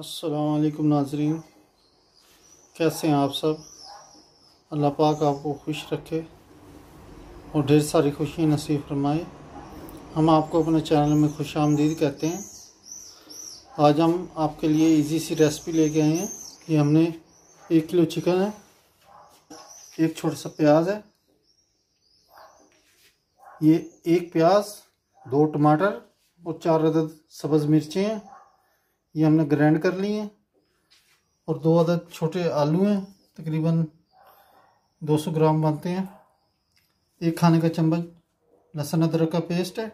अस्सलाम वालेकुम नाजरीन, कैसे हैं आप सब। अल्लाह पाक आपको खुश रखे और ढेर सारी खुशी नसीब फरमाए। हम आपको अपने चैनल में खुश आमदीद कहते हैं। आज हम आपके लिए इजी सी रेसिपी लेके आए हैं। ये हमने 1 किलो चिकन है, एक छोटा सा प्याज है, ये 1 प्याज, 2 टमाटर और 4 अदद सब्ज़ मिर्चें हैं, ये हमने ग्राइंड कर ली हैं। और 2 अदद छोटे आलू हैं, तकरीबन 200 ग्राम बनते हैं। 1 खाने का चम्मच लहसुन अदरक का पेस्ट है।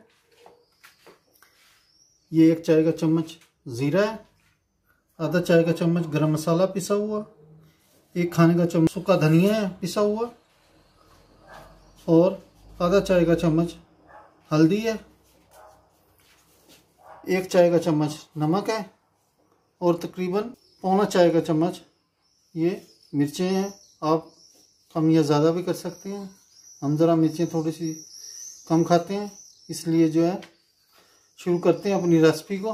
ये 1 चाय का चम्मच ज़ीरा है, आधा चाय का चम्मच गरम मसाला पिसा हुआ, 1 खाने का चम्मच सूखा धनिया है पिसा हुआ, और आधा चाय का चम्मच हल्दी है, 1 चाय का चम्मच नमक है, और तकरीबन पौना चाय का चम्मच ये मिर्चें हैं। आप कम या ज़्यादा भी कर सकते हैं। हम ज़रा मिर्चें थोड़ी सी कम खाते हैं, इसलिए जो है शुरू करते हैं अपनी रेसिपी को।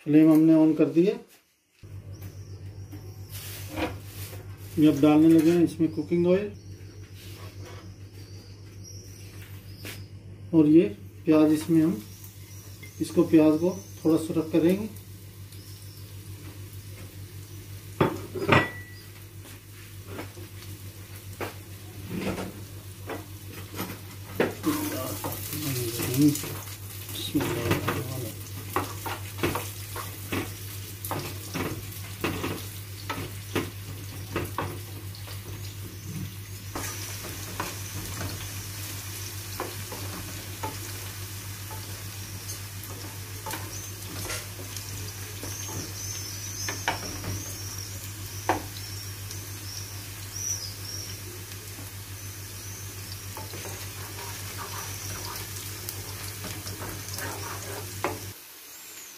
फ्लेम हमने ऑन कर दिया। ये अब डालने लगे हैं इसमें कुकिंग ऑयल, और ये प्याज इसमें हम इसको प्याज को थोड़ा सा करेंगे।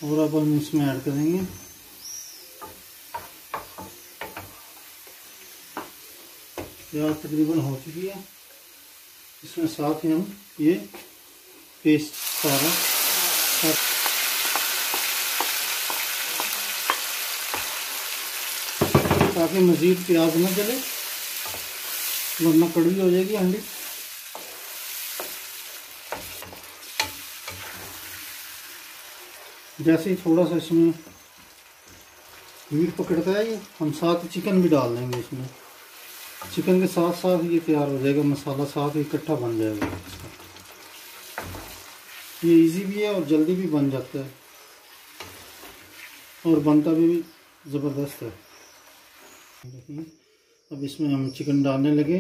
और अब हम इसमें ऐड करेंगे प्याज तकरीबन हो चुकी है। इसमें साथ ही हम ये पेस्ट सारा ताकि मज़ीद प्याज ना जले, वरना कड़वी हो जाएगी हांडी। जैसे ही थोड़ा सा इसमें हीट पकड़ता है, ये हम साथ चिकन भी डाल देंगे इसमें। चिकन के साथ साथ ये तैयार हो जाएगा, मसाला साथ ही इकट्ठा बन जाएगा इसका। ये इजी भी है और जल्दी भी बन जाता है, और बनता भी ज़बरदस्त है। अब इसमें हम चिकन डालने लगे।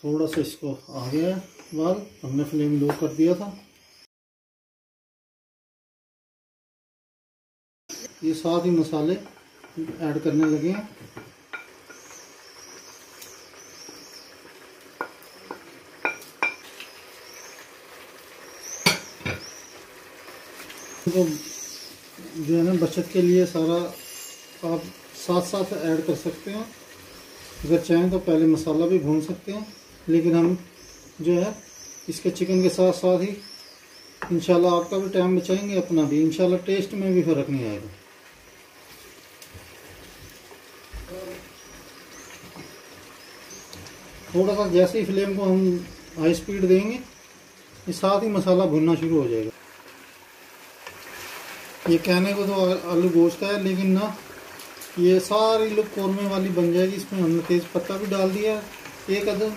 थोड़ा सा इसको आ गया है बाद, हमने फ्लेम लो कर दिया था। ये साथ ही मसाले ऐड करने लगे हैं। तो जो है ना, बचत के लिए सारा आप साथ साथ ऐड कर सकते हैं। अगर चाहें तो पहले मसाला भी भून सकते हैं, लेकिन हम जो है इसके चिकन के साथ साथ ही इंशाल्लाह आपका भी टाइम बचाएंगे, अपना भी इंशाल्लाह टेस्ट में भी फ़र्क नहीं आएगा। थोड़ा सा जैसे ही फ्लेम को हम हाई स्पीड देंगे, ये साथ ही मसाला भुनना शुरू हो जाएगा। ये कहने को तो आलू गोश्त है, लेकिन ना ये सारी लुक कौरमे वाली बन जाएगी। इसमें हमने तेज़ पत्ता भी डाल दिया, 1 अदद,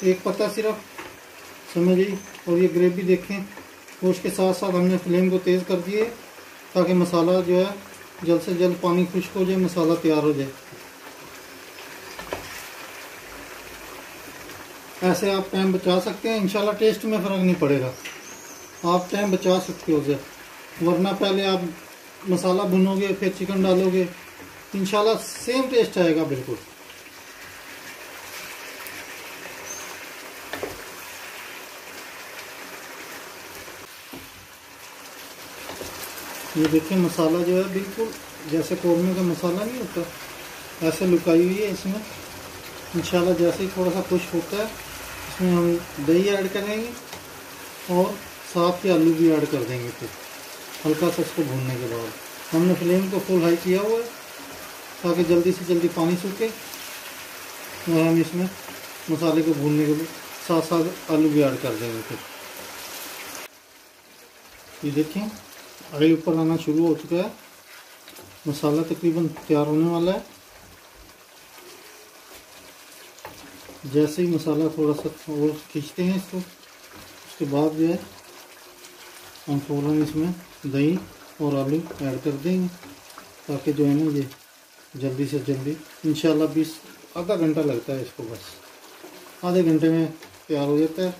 1 पत्ता सिर्फ, समझिए। और ये ग्रेवी देखें, गोश्त के साथ साथ हमने फ्लेम को तेज़ कर दिए ताकि मसाला जो है जल्द से जल्द पानी खुश्क हो जाए, मसाला तैयार हो जाए। ऐसे आप टाइम बचा सकते हैं, इंशाल्लाह टेस्ट में फ़र्क नहीं पड़ेगा। आप टाइम बचा सकते हो उसे, वरना पहले आप मसाला भुनोगे फिर चिकन डालोगे, इंशाल्लाह सेम टेस्ट आएगा बिल्कुल। ये देखिए मसाला जो है बिल्कुल जैसे कौरमे का मसाला नहीं होता, ऐसे लुकाई हुई है इसमें। इंशाल्लाह जैसे ही थोड़ा सा खुश्क होता है, इसमें हम दही ऐड करेंगे और साथ ही आलू भी ऐड कर देंगे। फिर हल्का सा इसको भूनने के बाद हमने फ्लेम को फुल हाई किया हुआ है ताकि जल्दी से जल्दी पानी सूखे और हम इसमें मसाले को भूनने के साथ साथ आलू भी ऐड कर देंगे। फिर ये देखें ऑयल ऊपर आना शुरू हो चुका है, मसाला तकरीबन तैयार होने वाला है। जैसे ही मसाला थोड़ा सा और खींचते हैं इसको, उसके बाद जो है हम फ़ौरन इसमें दही और आलू ऐड कर देंगे ताकि जो है ना ये जल्दी से जल्दी इंशाल्लाह आधा घंटा लगता है इसको, बस आधे घंटे में तैयार हो जाता है।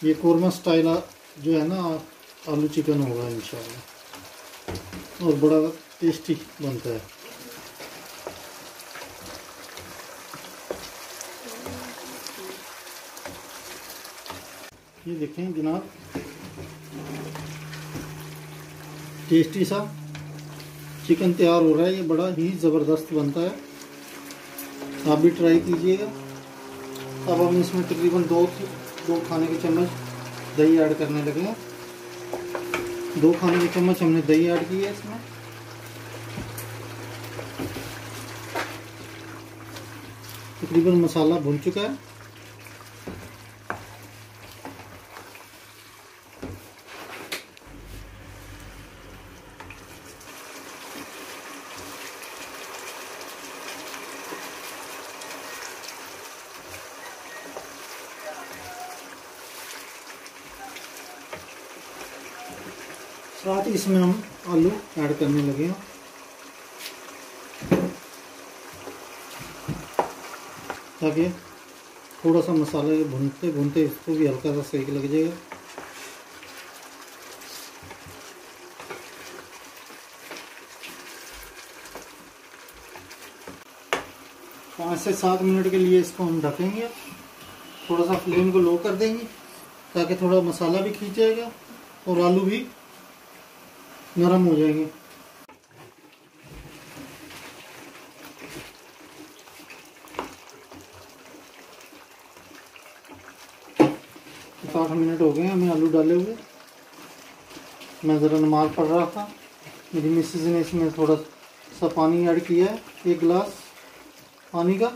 ये कोरमा स्टाइल जो है ना आलू चिकन होगा इंशाल्लाह और बड़ा टेस्टी बनता है। ये देखें जनाब टेस्टी सा चिकन तैयार हो रहा है। ये बड़ा ही ज़बरदस्त बनता है, आप भी ट्राई कीजिएगा। अब हम इसमें तकरीबन दो खाने के चम्मच दही ऐड करने लगे हैं। 2 खाने के चम्मच हमने दही ऐड की है इसमें। तकरीबन मसाला भुन चुका है। साथ ही इसमें हम आलू ऐड करने लगे हैं ताकि थोड़ा सा मसाला ये भूनते भूनते इसको भी हल्का सा सेक लग जाएगा। पाँच से 7 मिनट के लिए इसको हम ढकेंगे। थोड़ा सा फ्लेम को लो कर देंगे ताकि थोड़ा मसाला भी खींच जाएगा और आलू भी नरम हो जाएंगे। 8 मिनट हो गए हमें आलू डाले हुए। मैं ज़रा नमाज़ पढ़ रहा था, मेरी मिसेज ने इसमें थोड़ा सा पानी ऐड किया है, 1 गिलास पानी का,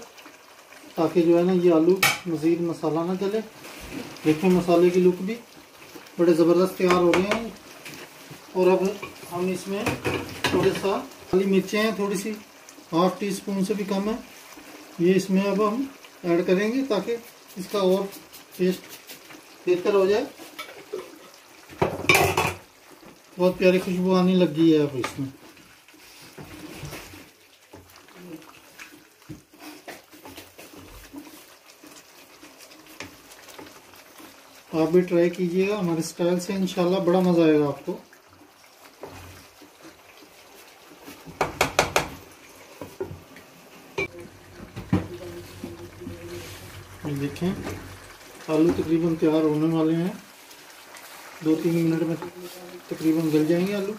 ताकि जो है ना ये आलू मज़ीद मसाला ना जले। देखिए मसाले की लुक भी बड़े ज़बरदस्त तैयार हो रहे हैं। और अब हम इसमें थोड़ा सा काली मिर्चें हैं, थोड़ी सी 1/2 टीस्पून से भी कम है, ये इसमें अब हम ऐड करेंगे ताकि इसका और टेस्ट बेहतर हो जाए। बहुत प्यारी खुशबू आने लगी है अब इसमें। आप भी ट्राई कीजिएगा हमारे स्टाइल से, इंशाल्लाह बड़ा मज़ा आएगा आपको। ये देखें आलू तकरीबन तैयार होने वाले हैं, 2-3 मिनट में तकरीबन गल जाएंगे आलू।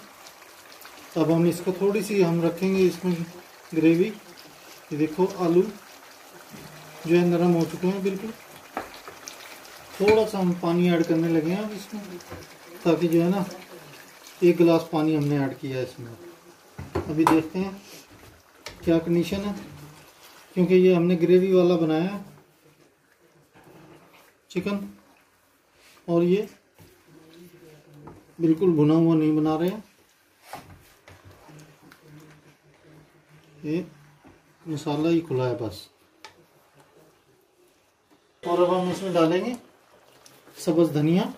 अब हम इसको थोड़ी सी हम रखेंगे इसमें ग्रेवी। ये देखो आलू जो है नरम हो चुके हैं बिल्कुल। थोड़ा सा हम पानी ऐड करने लगे हैं अब इसमें, ताकि जो है ना 1 गिलास पानी हमने ऐड किया है इसमें। अभी देखते हैं क्या कंडीशन है, क्योंकि ये हमने ग्रेवी वाला बनाया है चिकन, और ये बिल्कुल भुना हुआ नहीं बना रहे हैं। ये मसाला ही खुला है बस। और अब हम इसमें डालेंगे सब्ज़ धनिया,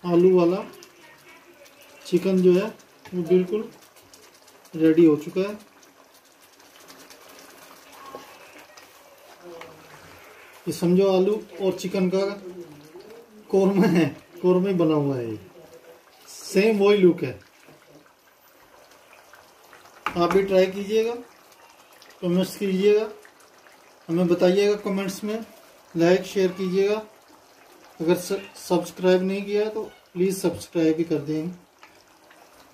आलू वाला चिकन जो है वो बिल्कुल रेडी हो चुका है। ये समझो आलू और चिकन का कोरमा है, कोरमा बना हुआ है, ये सेम वही लुक है। आप भी ट्राई कीजिएगा, कमेंट्स कीजिएगा, हमें बताइएगा कमेंट्स में, लाइक शेयर कीजिएगा। अगर सब्सक्राइब नहीं किया है तो प्लीज़ सब्सक्राइब भी कर दें।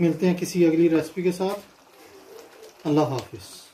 मिलते हैं किसी अगली रेसिपी के साथ। अल्लाह हाफिज़।